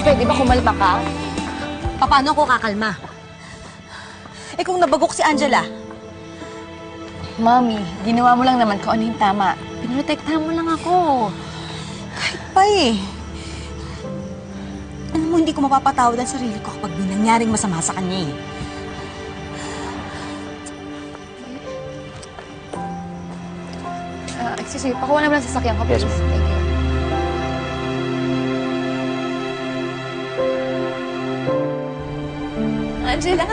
pwede ba kumalma ka? Paano ako kakalma? Eh kung nabagok si Angela? Mami, ginawa mo lang naman kung ano yung tama. Pinoprotektahan mo lang ako. Kahit pa eh. Alam mo, hindi ko mapapatawad ang sarili ko kapag may nangyaring masama sa kanya eh. Excuse me, pakuha naman ang sasakyan ko, please. Yes, ma'am. Thank you. Angela?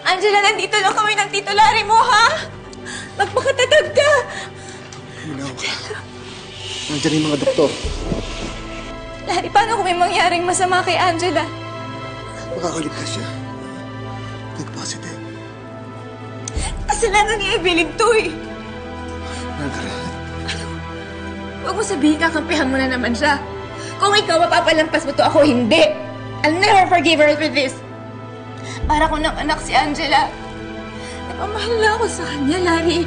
Angela, nandito lang kami ng Tito Larry mo, ha? Magpakatatag ka! Nandiyan yung mga doktor. Larry, paano kung may mangyaring masama kay Angela? Makakaligtas siya. Nag-positive. Kasalanan ni Evelyn to eh. Margaret. Huwag mo sabihin, kakampihan mo na naman siya. Kung ikaw, mapapalampas mo to, ako hindi. I'll never forgive her for this. Para ko ng anak si Angela. Napamahal na ako sa kanya, Larry.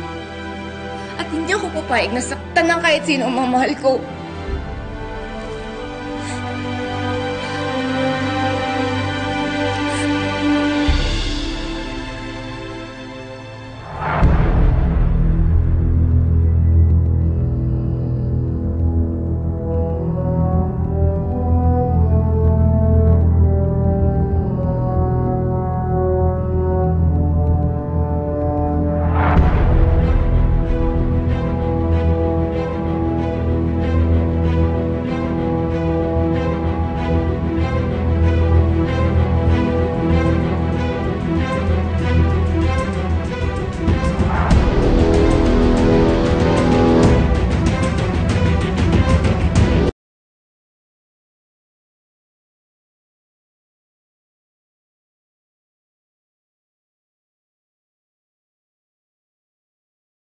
At hindi ako papayag na saktan ng kahit sino ang mamahal ko.